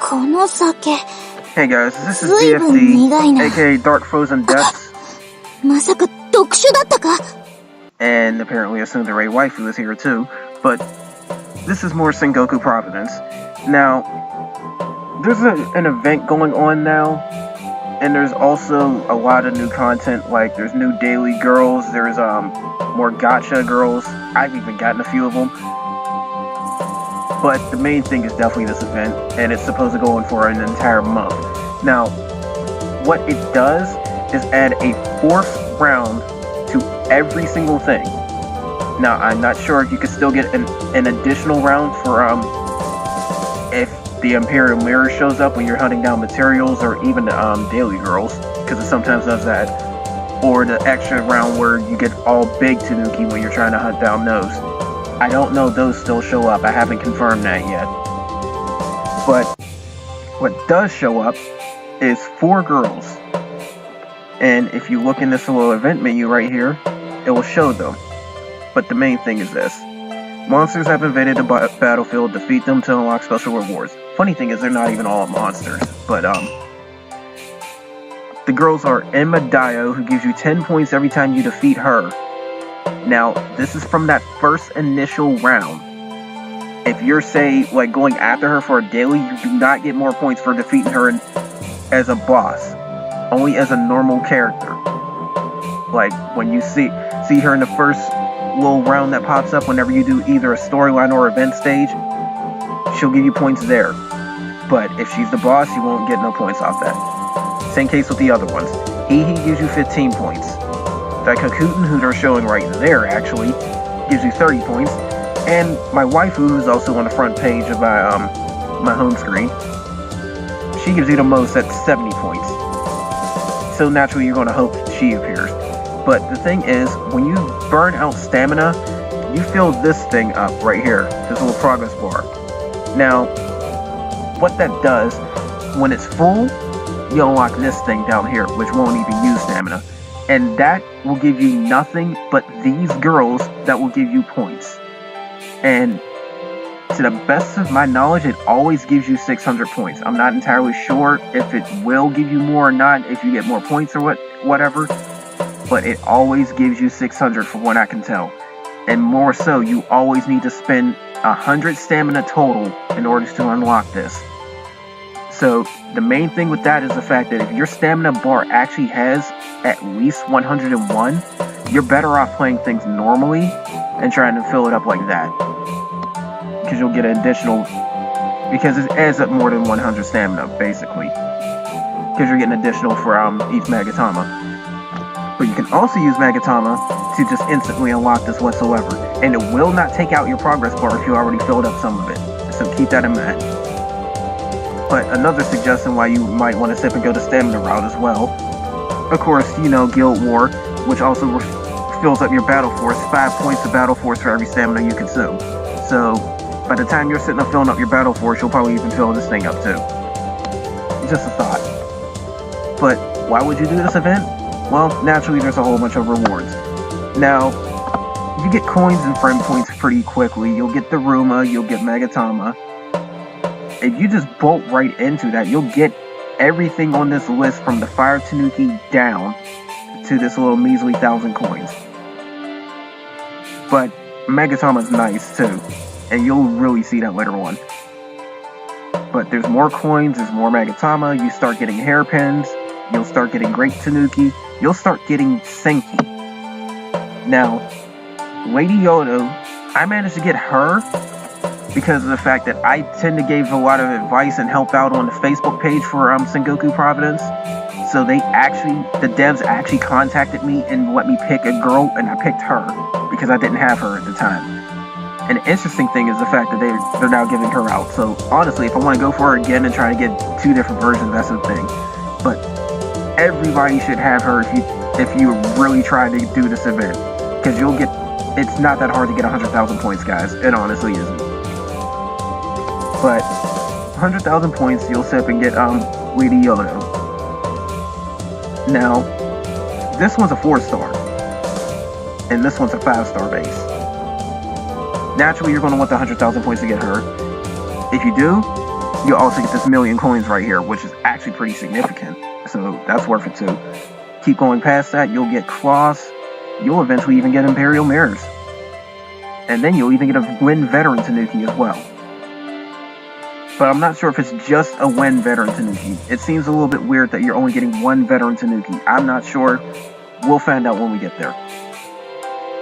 Hey guys, this is DFD, aka Dark Frozen Depths. And apparently assumed the Ray Waifu is here too, but this is more Sengoku Providence. Now, there's an event going on now, and there's also a lot of new content, like there's new daily girls, there's more gacha girls. I've even gotten a few of them. But the main thing is definitely this event, and it's supposed to go on for an entire month. Now, what it does is add a 4th round to every single thing. Now, I'm not sure if you could still get an additional round for if the Imperial Mirror shows up when you're hunting down materials, or even the daily girls, because it sometimes does that, or the extra round where you get all big Tanuki when you're trying to hunt down those. I don't know if those still show up. I haven't confirmed that yet. But what does show up is 4 girls. And if you look in this little event menu right here, it will show them. But the main thing is this. Monsters have invaded the battlefield. Defeat them to unlock special rewards. Funny thing is, they're not even all monsters. But, the girls are Emma Dio, who gives you 10 points every time you defeat her. Now, this is from that first initial round. If you're, say, like going after her for a daily, you do not get more points for defeating her as a boss. Only as a normal character. Like, when you see her in the first little round that pops up whenever you do either a storyline or event stage, she'll give you points there. But if she's the boss, you won't get no points off that. Same case with the other ones. He gives you 15 points. That Kakuten, who they're showing right there, actually, gives you 30 points. And my waifu, who's also on the front page of my home screen, she gives you the most at 70 points. So naturally, you're going to hope she appears. But the thing is, when you burn out stamina, you fill this thing up right here, this little progress bar. Now, what that does, when it's full, you unlock this thing down here, which won't even use stamina. And that will give you nothing but these girls that will give you points. And to the best of my knowledge, it always gives you 600 points. I'm not entirely sure if it will give you more or not, if you get more points or whatever. But it always gives you 600 from what I can tell. And more so, you always need to spend 100 stamina total in order to unlock this. So the main thing with that is the fact that if your stamina bar actually has at least 101, you're better off playing things normally and trying to fill it up like that. Because you'll get an additional, because it adds up more than 100 stamina, basically. Because you're getting additional for each Magatama. But you can also use Magatama to just instantly unlock this whatsoever. And it will not take out your progress bar if you already filled up some of it. So keep that in mind. But another suggestion why you might want to sip and go the stamina route as well. Of course, you know, Guild War, which also fills up your battle force, 5 points of battle force for every stamina you consume. So, by the time you're sitting up filling up your battle force, you'll probably even fill this thing up too. Just a thought. But why would you do this event? Well, naturally there's a whole bunch of rewards. Now, you get coins and friend points pretty quickly. You'll get the Ruma, you'll get Magatama. If you just bolt right into that, you'll get everything on this list from the Fire Tanuki down to this little measly 1,000 coins. But Magatama's nice too, and you'll really see that later on. But there's more coins, there's more Magatama, you start getting hairpins, you'll start getting Great Tanuki, you'll start getting Senki. Now, Lady Yodo, I managed to get her because of the fact that I tend to give a lot of advice and help out on the Facebook page for Sengoku Providence. So the devs actually contacted me and let me pick a girl, and I picked her because I didn't have her at the time. And the interesting thing is the fact that they're now giving her out. So honestly, if I want to go for her again and try to get 2 different versions, that's the thing. But everybody should have her if you really try to do this event, because it's not that hard to get 100,000 points, guys. It honestly isn't. But 100,000 points, you'll sit up and get Lady Yodo. Now, this one's a 4-star, and this one's a 5-star base. Naturally, you're going to want the 100,000 points to get her. If you do, you also get this 1,000,000 coins right here, which is actually pretty significant. So that's worth it too. Keep going past that, you'll get Claws. You'll eventually even get Imperial Mirrors. And then you'll even get a Win Veteran Tanuki as well. But I'm not sure if it's just a Win Veteran Tanuki. It seems a little bit weird that you're only getting one Veteran Tanuki. I'm not sure. We'll find out when we get there.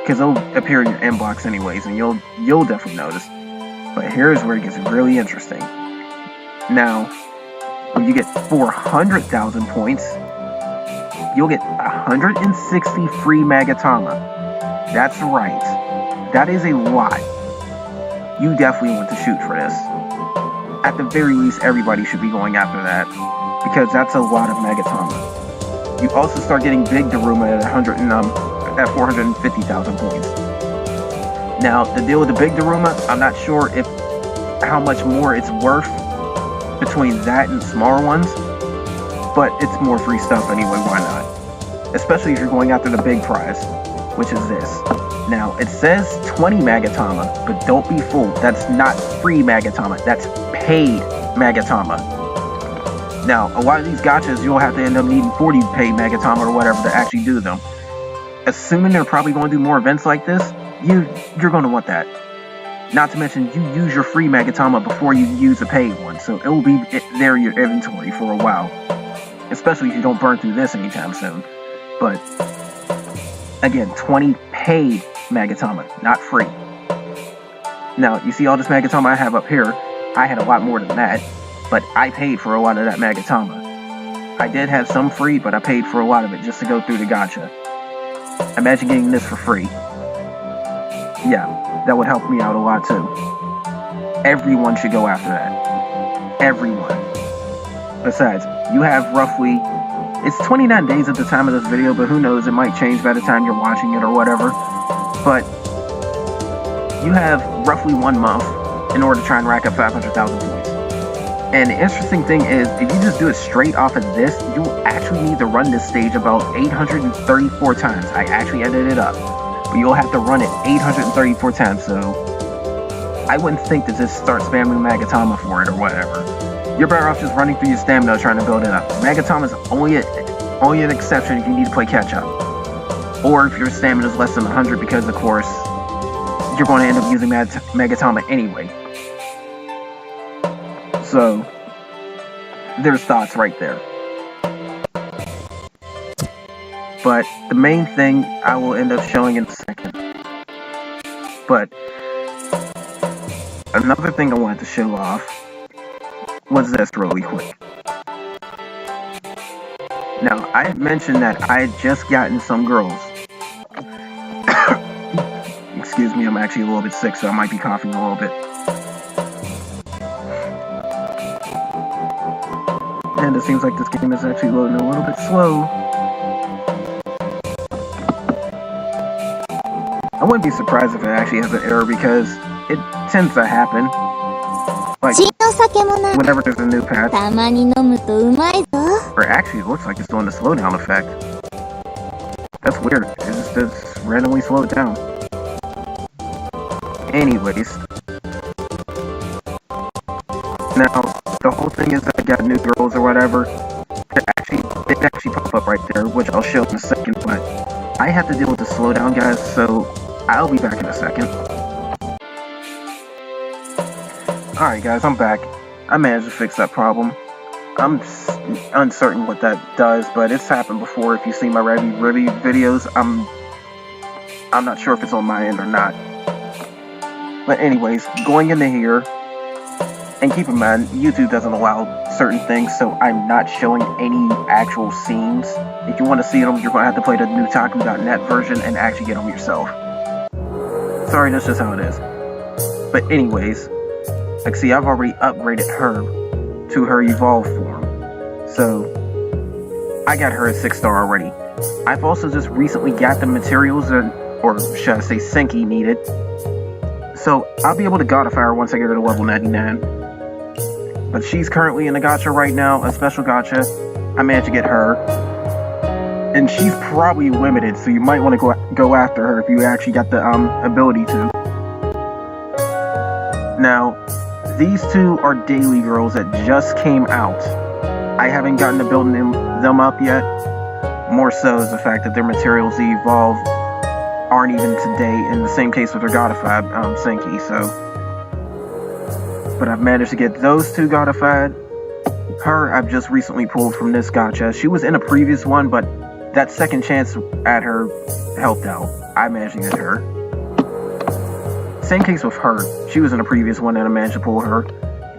Because it'll appear in your inbox anyways, and you'll definitely notice. But here's where it gets really interesting. Now, when you get 400,000 points, you'll get 160 free Magatama. That's right. That is a lot. You definitely want to shoot for this. At the very least, everybody should be going after that, because that's a lot of Magatama. You also start getting Big Daruma at 450,000 points. Now, the deal with the Big Daruma, I'm not sure if how much more it's worth between that and smaller ones, but it's more free stuff anyway, why not? Especially if you're going after the big prize, which is this. Now, it says 20 Magatama, but don't be fooled. That's not free Magatama. That's paid Magatama. Now, a lot of these gachas, you'll have to end up needing 40 paid Magatama or whatever to actually do them. Assuming they're probably going to do more events like this, you're going to want that. Not to mention, you use your free Magatama before you use a paid one, so it will be there in your inventory for a while. Especially if you don't burn through this anytime soon. But, again, 20 paid Magatama, not free. Now, you see all this Magatama I have up here, I had a lot more than that, but I paid for a lot of that Magatama. I did have some free, but I paid for a lot of it just to go through the gacha. Imagine getting this for free. Yeah, that would help me out a lot too. Everyone should go after that. Everyone. Besides, you have roughly, it's 29 days at the time of this video, but who knows, it might change by the time you're watching it or whatever. But you have roughly 1 month in order to try and rack up 500,000 points. And the interesting thing is, if you just do it straight off of this, you'll actually need to run this stage about 834 times. I actually edited it up. But you'll have to run it 834 times, so I wouldn't think to just start spamming Magatama for it or whatever. You're better off just running through your stamina trying to build it up. Magatama is only an exception if you need to play catch up. Or if your stamina is less than 100, because of course, you're going to end up using Magatama anyway. So, there's thoughts right there. But the main thing I will end up showing in a second. But another thing I wanted to show off was this really quick. Now, I had mentioned that I had just gotten some girls. Excuse me, I'm actually a little bit sick, so I might be coughing a little bit. And it seems like this game is actually loading a little bit slow. I wouldn't be surprised if it actually has an error, because it tends to happen. Like, whenever there's a new patch. Or actually, it looks like it's doing the slowdown effect. That's weird. It just randomly slowed down. Anyways. Now, the whole thing is that I got new girls or whatever. They actually pop up right there, which I'll show in a second, but I have to deal with the slowdown, guys, so I'll be back in a second. Alright guys, I'm back. I managed to fix that problem. I'm uncertain what that does, but it's happened before. If you've seen my review videos, I'm not sure if it's on my end or not. But anyways, going into here, and keep in mind, YouTube doesn't allow certain things, so I'm not showing any actual scenes. If you want to see them, you're going to have to play the new Taku.net version and actually get them yourself. Sorry, that's just how it is. But anyways, like, see, I've already upgraded her to her evolved form. So, I got her at 6-star already. I've also just recently got the materials, or should I say Senki, needed. So, I'll be able to Godify her once I get her to level 99. But she's currently in the gacha right now, a special gacha. I managed to get her. And she's probably limited, so you might want to go after her if you actually got the ability to. Now, these two are daily girls that just came out. I haven't gotten to building them up yet. More so is the fact that their materials evolve aren't even today. In the same case with their Godified Senki. But I've managed to get those two Godified. Her, I've just recently pulled from this gacha. She was in a previous one, but that second chance at her helped out. I managed to get her. Same case with her. She was in a previous one and I managed to pull her.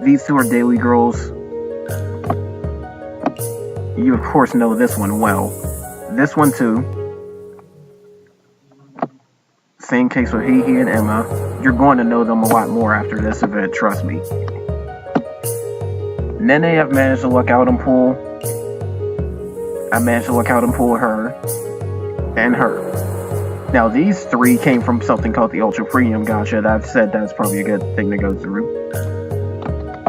These two are daily girls. You of course know this one well. This one too. Same case with Hihi and Emma. You're going to know them a lot more after this event, trust me. Nene I've managed to luck out and pull. I managed to luck out and pull her. And her. Now these three came from something called the Ultra Premium Gacha that I've said that's probably a good thing to go through.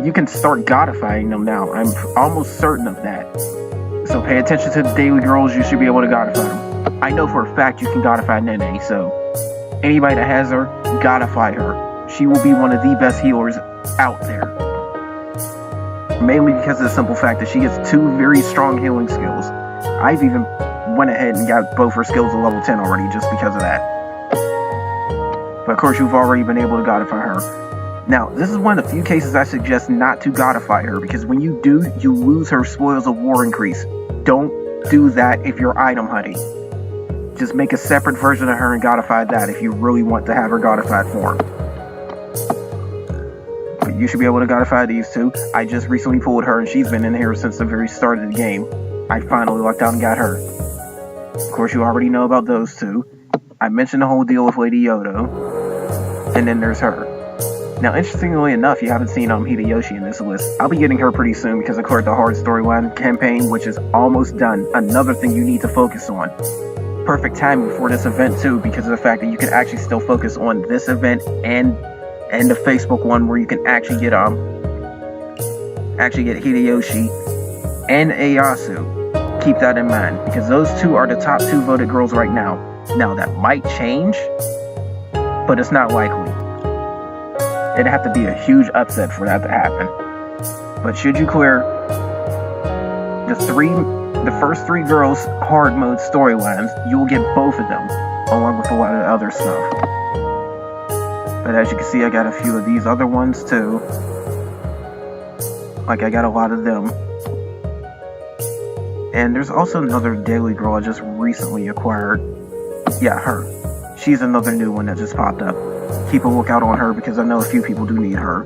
You can start godifying them now. I'm almost certain of that. So pay attention to the daily girls, you should be able to godify them. I know for a fact you can godify Nene, so anybody that has her, godify her. She will be one of the best healers out there. Mainly because of the simple fact that she gets two very strong healing skills. I've even went ahead and got both her skills to level 10 already just because of that. But of course you've already been able to godify her. Now, this is one of the few cases I suggest not to godify her, because when you do, you lose her Spoils of War increase. Don't do that if you're item hunting. Just make a separate version of her and godify that if you really want to have her godified form. But you should be able to godify these two. I just recently pulled her and she's been in here since the very start of the game. I finally lucked out and got her. Of course, you already know about those two. I mentioned the whole deal with Lady Yodo. And then there's her. Now, interestingly enough, you haven't seen Hideyoshi in this list. I'll be getting her pretty soon because I cleared the hard storyline campaign, which is almost done. Another thing you need to focus on. Perfect timing for this event too, because of the fact that you can actually still focus on this event and the Facebook one where you can actually get Hideyoshi and Ieyasu. Keep that in mind, because those two are the top two voted girls right now. Now that might change, but it's not likely. It'd have to be a huge upset for that to happen. But should you clear the first three girls hard mode storylines, you'll get both of them, along with a lot of other stuff. But as you can see, I got a few of these other ones too. Like, I got a lot of them. And there's also another daily girl I just recently acquired. Yeah, her. She's another new one that just popped up. Keep a lookout on her because I know a few people do need her.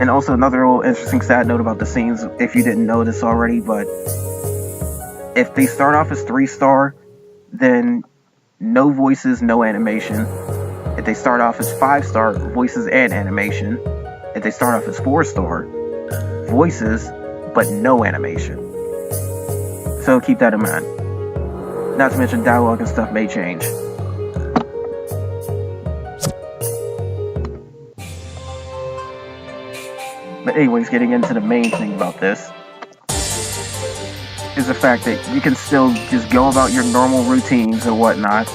And also another little interesting sad note about the scenes, if you didn't know this already, but if they start off as 3-star, then no voices, no animation. If they start off as 5-star, voices and animation. If they start off as 4-star, voices, but no animation. So keep that in mind. Not to mention dialogue and stuff may change. But anyways, getting into the main thing about this is the fact that you can still just go about your normal routines and whatnot,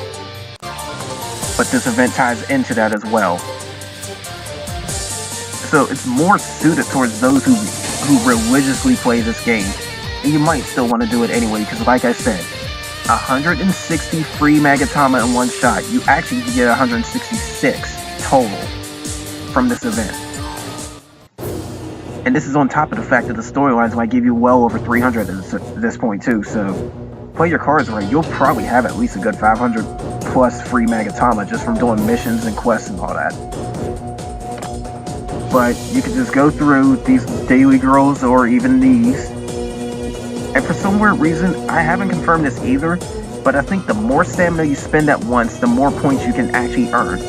but this event ties into that as well. So it's more suited towards those who religiously play this game. And you might still want to do it anyway, because like I said, 160 free Magatama in one shot. You actually can get 166 total from this event. And this is on top of the fact that the storylines might give you well over 300 at this point too, so play your cards right. You'll probably have at least a good 500 plus free Magatama just from doing missions and quests and all that. But you can just go through these daily girls or even these. And for some weird reason, I haven't confirmed this either, but I think the more stamina you spend at once, the more points you can actually earn.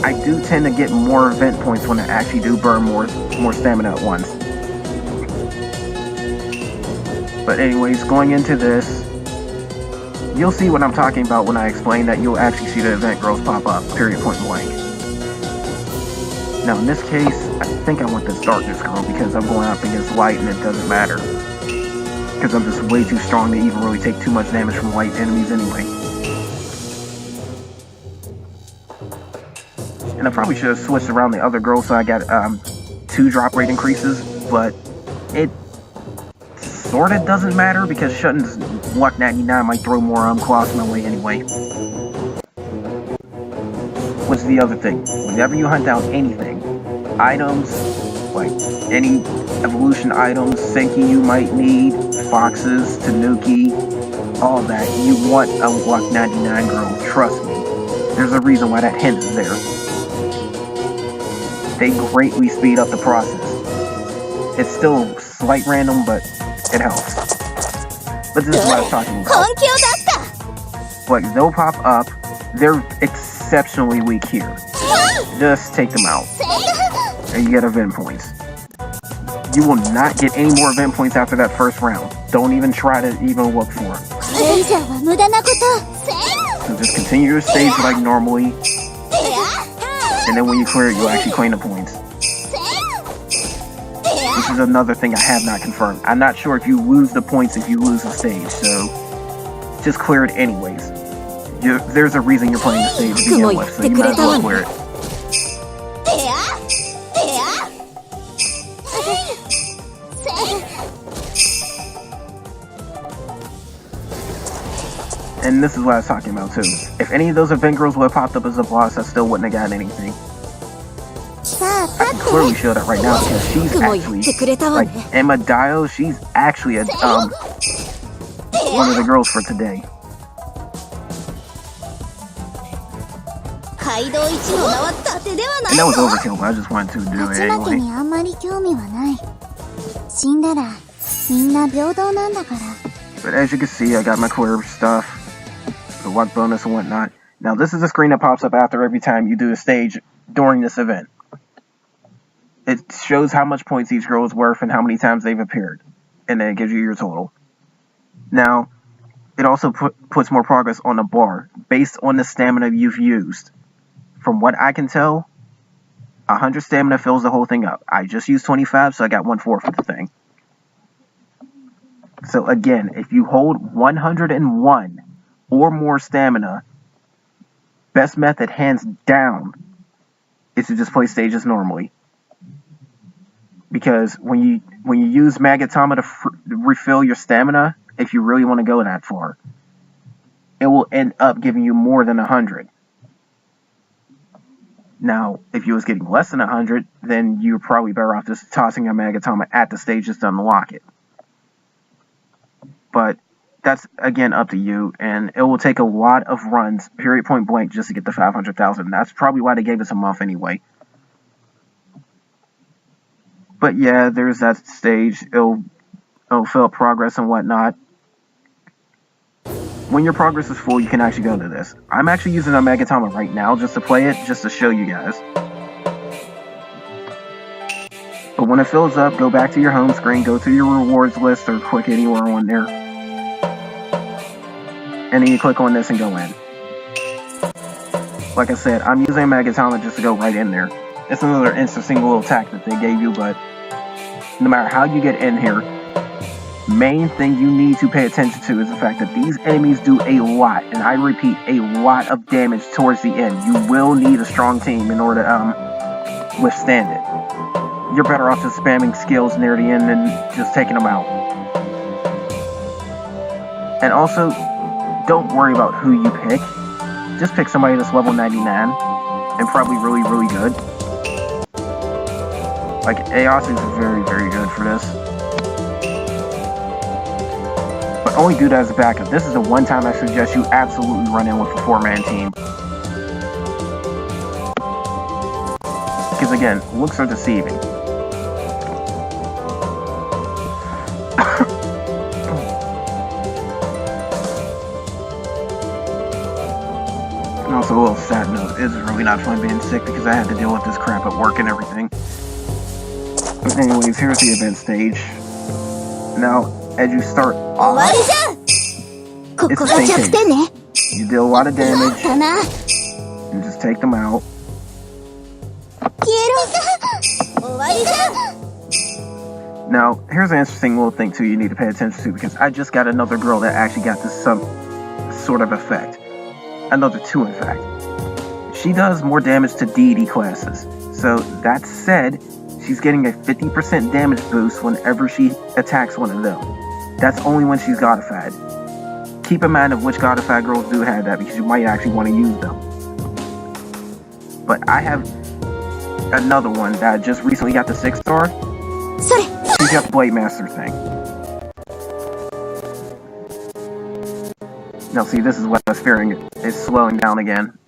I do tend to get more event points when I actually do burn more stamina at once. But anyways, going into this, you'll see what I'm talking about when I explain that you'll actually see the event girls pop up, period, point blank. Now in this case, I think I want this darkness girl because I'm going up against light and it doesn't matter. Because I'm just way too strong to even really take too much damage from light enemies anyway. And I probably should have switched around the other girls so I got 2 drop rate increases, but it sort of doesn't matter because Shutton's Luck 99 might throw more claws my way anyway. What's the other thing? Whenever you hunt down anything, items, like any evolution items, Senki you might need, foxes, Tanuki, all that, you want a Luck 99 girl, trust me. There's a reason why that hint is there. They greatly speed up the process. It's still slight random, but it helps. But this is what I was talking about. Like, they'll pop up, they're exceptionally weak here. Just take them out. And you get event points. You will not get any more event points after that first round. Don't even try to even look for it. So just continue your stage like normally. And then when you clear it, you'll actually claim the points. Which is another thing I have not confirmed. I'm not sure if you lose the points if you lose the stage, so just clear it anyways. There's a reason you're playing the stage to begin with, so you might as well clear it. And this is what I was talking about too. If any of those event girls would have popped up as a boss, I still wouldn't have gotten anything. I can clearly show that right now because she's actually, like, Emma Dio, she's actually a, one of the girls for today. And that was overkill, but I just wanted to do it anyway. But as you can see, I got my clear stuff, the luck bonus and whatnot. Now this is a screen that pops up after every time you do a stage during this event. It shows how much points each girl is worth and how many times they've appeared. And then it gives you your total. Now, it also puts more progress on the bar based on the stamina you've used. From what I can tell, 100 stamina fills the whole thing up. I just used 25, so I got 1/4 of the thing. So again, if you hold 101 or more stamina, best method hands down is to just play stages normally. Because when you use Magatama to refill your stamina, if you really want to go that far, it will end up giving you more than 100. Now, if you was getting less than 100, then you're probably better off just tossing your Magatama at the stage just to unlock it. But that's, again, up to you, and it will take a lot of runs, period point blank, just to get the 500,000. That's probably why they gave us a month anyway. But yeah, there's that stage. It'll fill up progress and whatnot. When your progress is full, you can actually go to this. I'm actually using a Magatama right now just to play it, just to show you guys. But when it fills up, go back to your home screen, go to your rewards list, or click anywhere on there. And then you click on this and go in. Like I said, I'm using Magatama just to go right in there. It's another interesting little tack that they gave you, but no matter how you get in here, main thing you need to pay attention to is the fact that these enemies do a lot, and I repeat, a lot of damage towards the end. You will need a strong team in order to withstand it. You're better off just spamming skills near the end than just taking them out. And also, don't worry about who you pick. Just pick somebody that's level 99 and probably really, really good. Like, Aosu is very, very good for this. But only do that as a backup. This is the one time I suggest you absolutely run in with a 4-man team. Because again, looks are deceiving. And also a little sad note, it's really not fun being sick because I had to deal with this crap at work and everything. But anyways, here's the event stage. Now, as you start off, it's the same thing. You deal a lot of damage, and just take them out. Now, here's an interesting little thing too you need to pay attention to, because I just got another girl that actually got this some sort of effect. Another 2, in fact. she does more damage to deity classes. So that said, she's getting a 50% damage boost whenever she attacks one of them. That's only when she's godified. Keep in mind of which godified girls do have that, because you might actually want to use them. But I have another one that just recently got the 6-star. She's got the Blade Master thing. Now see, this is what I was fearing. It's slowing down again.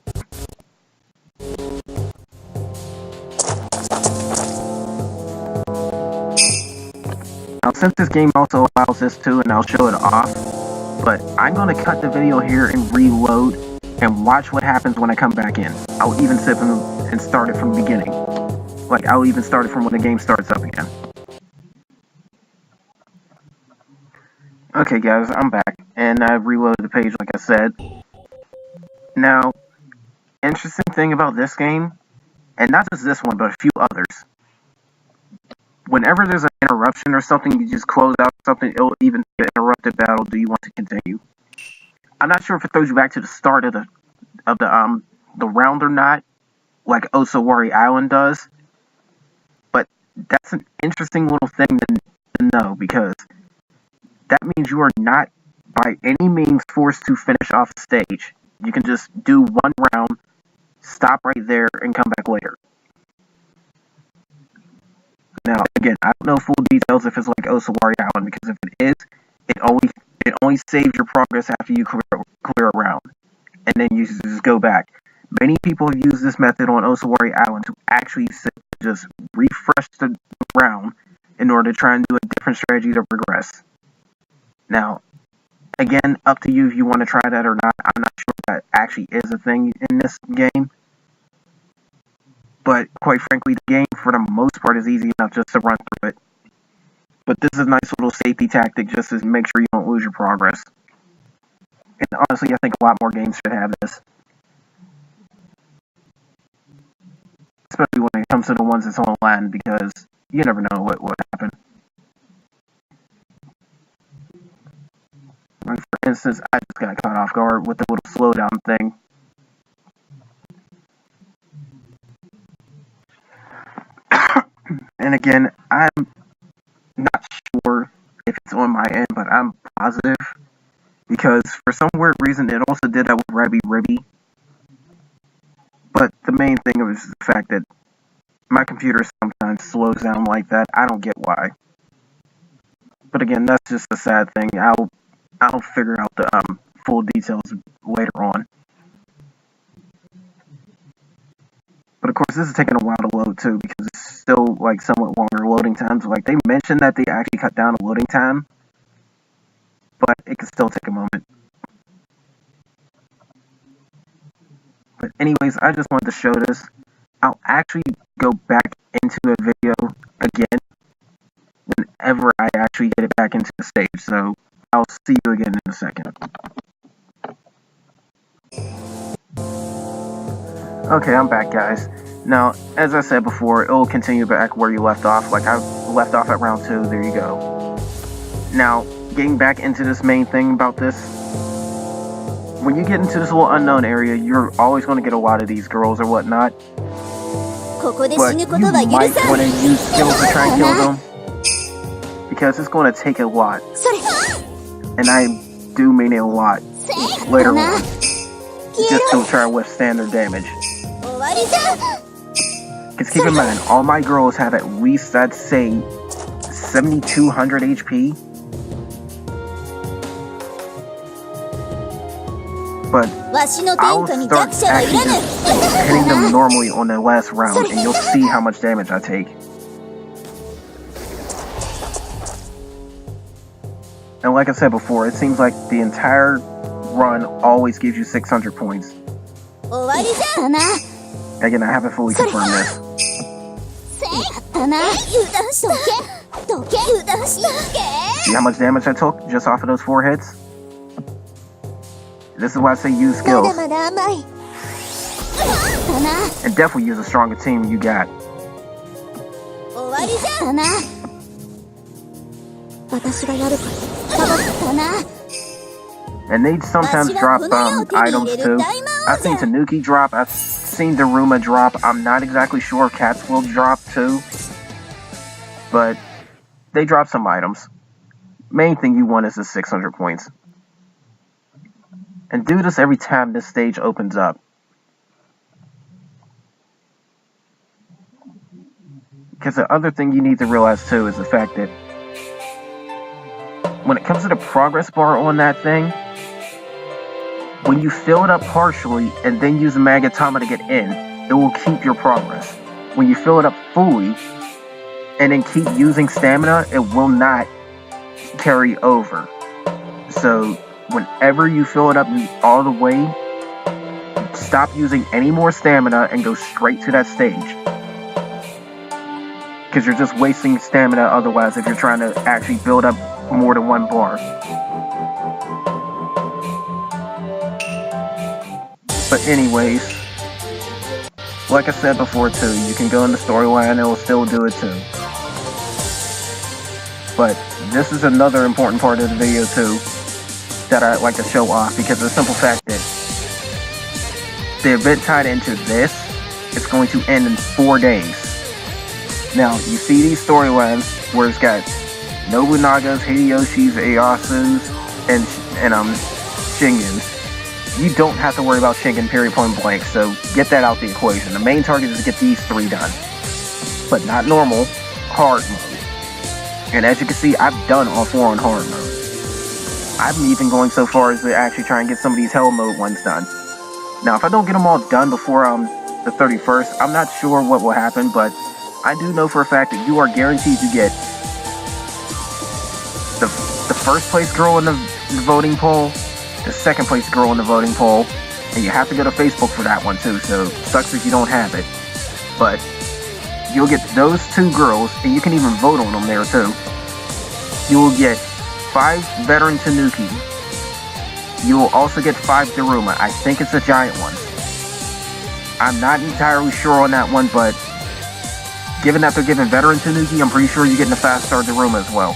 Now since this game also allows this too, and I'll show it off, but I'm going to cut the video here and reload and watch what happens when I come back in. I'll even sip and start it from the beginning. Like, I'll even start it from when the game starts up again. Okay guys, I'm back, and I've reloaded the page like I said. Now, interesting thing about this game, and not just this one, but a few others. Whenever there's an interruption or something, you just close out something, it'll even say interrupted battle, do you want to continue? I'm not sure if it throws you back to the start of the round or not, like Osawari Island does. But that's an interesting little thing to know, because that means you are not by any means forced to finish off the stage. You can just do one round, stop right there, and come back later. Now, again, I don't know full details if it's like Osawari Island, because if it is, it only saves your progress after you clear a round, and then you just go back. Many people have used this method on Osawari Island to actually just refresh the round in order to try and do a different strategy to progress. Now, again, up to you if you want to try that or not. I'm not sure if that actually is a thing in this game. But, quite frankly, the game, for the most part, is easy enough just to run through it. But this is a nice little safety tactic just to make sure you don't lose your progress. And honestly, I think a lot more games should have this. Especially when it comes to the ones that's online, because you never know what would happen. Like, for instance, I just got caught off guard with the little slowdown thing. And again, I'm not sure if it's on my end, but I'm positive, because for some weird reason it also did that with Rabby Ribby. But the main thing is the fact that my computer sometimes slows down like that. I don't get why. But again, that's just a sad thing. I'll figure out the full details later on. But of course, this is taking a while to load too, because it's still like somewhat longer loading times. Like, they mentioned that they actually cut down the loading time, but it can still take a moment. But anyways, I just wanted to show this. I'll actually go back into a video again whenever I actually get it back into the stage. So I'll see you again in a second. Okay, I'm back, guys. Now, as I said before, it'll continue back where you left off. Like, I left off at round 2, there you go. Now, getting back into this main thing about this, when you get into this little unknown area, you're always going to get a lot of these girls or whatnot. But you might want to use skills to try and kill them, because it's going to take a lot. And I do mean a lot later on, just to try to withstand their damage. Because keep in mind, all my girls have at least, I'd say, 7,200 HP. But I'll start actually just hitting them normally on the last round, and you'll see how much damage I take. And like I said before, it seems like the entire run always gives you 600 points. Again, I haven't fully confirmed this. See how much damage I took just off of those 4 hits? This is why I say use skills. And definitely use a stronger team you got. And they sometimes drop items too. I've seen Tanuki drop, I've seen Daruma drop. I'm not exactly sure if cats will drop too, but they drop some items. Main thing you want is the 600 points. And do this every time this stage opens up. Because the other thing you need to realize too is the fact that when it comes to the progress bar on that thing, when you fill it up partially and then use a Magatama to get in, it will keep your progress. When you fill it up fully and then keep using stamina, it will not carry over. So whenever you fill it up all the way, stop using any more stamina and go straight to that stage. Because you're just wasting stamina otherwise if you're trying to actually build up more than one bar. But anyways, like I said before too, you can go in the storyline and it will still do it too. But this is another important part of the video too that I'd like to show off, because of the simple fact that the event tied into this is going to end in 4 days. Now, you see these storylines where it's got Nobunaga's, Hideyoshi's, Ieyasu's, and Shingen's. You don't have to worry about Shingen period point blank, so get that out the equation. The main target is to get these 3 done. But not normal, hard mode. And as you can see, I've done all 4 on hard mode. I'm even going so far as to actually try and get some of these hell mode ones done. Now, if I don't get them all done before the 31st, I'm not sure what will happen, but I do know for a fact that you are guaranteed to get the first place girl in the voting poll, the second place girl in the voting poll, and you have to go to Facebook for that one too, so sucks if you don't have it. But you'll get those 2 girls, and you can even vote on them there too. You will get 5 veteran Tanuki. You will also get 5 Daruma. I think it's a giant one. I'm not entirely sure on that one, but given that they're giving veteran Tanuki, I'm pretty sure you're getting a 5-star Daruma as well.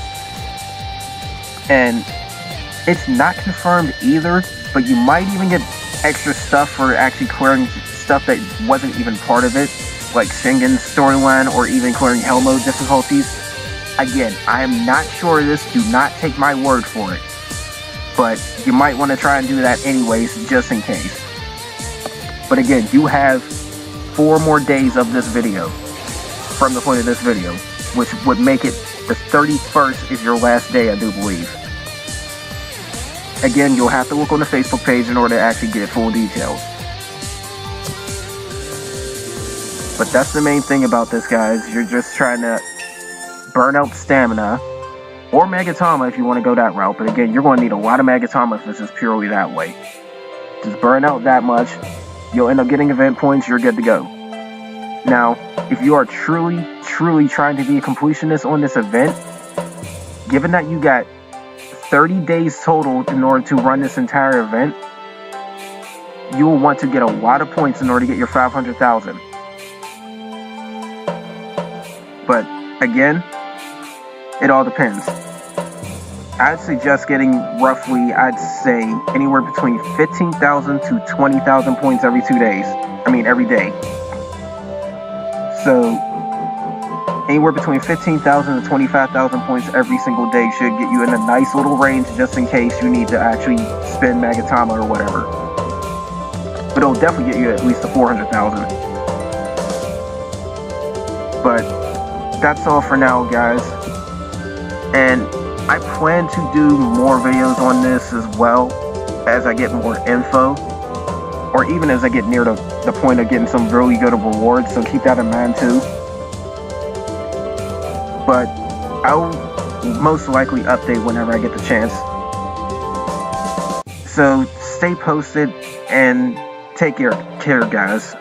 And it's not confirmed either, but you might even get extra stuff for actually clearing stuff that wasn't even part of it, like Shingen's storyline or even clearing hell mode difficulties. Again, I am not sure of this, do not take my word for it, but you might want to try and do that anyways, just in case. But again, you have 4 more days of this video from the point of this video, which would make it the 31st is your last day, I do believe. Again, you'll have to look on the Facebook page in order to actually get full details. But that's the main thing about this, guys. You're just trying to burn out stamina, or Magatama if you want to go that route. But again, you're going to need a lot of Magatama if this is purely that way. Just burn out that much, you'll end up getting event points, you're good to go. Now, if you are truly trying to be a completionist on this event, given that you got 30 days total in order to run this entire event, you will want to get a lot of points in order to get your 500,000. But again, it all depends. I'd suggest getting roughly, I'd say, anywhere between 15,000 to 20,000 points every 2 days. Every day. So, anywhere between 15,000 to 25,000 points every single day should get you in a nice little range just in case you need to actually spend Magatama or whatever. But it'll definitely get you at least to 400,000. But that's all for now, guys. And I plan to do more videos on this as well as I get more info, or even as I get near the point of getting some really good rewards, so keep that in mind too. But I'll most likely update whenever I get the chance. So stay posted and take care guys.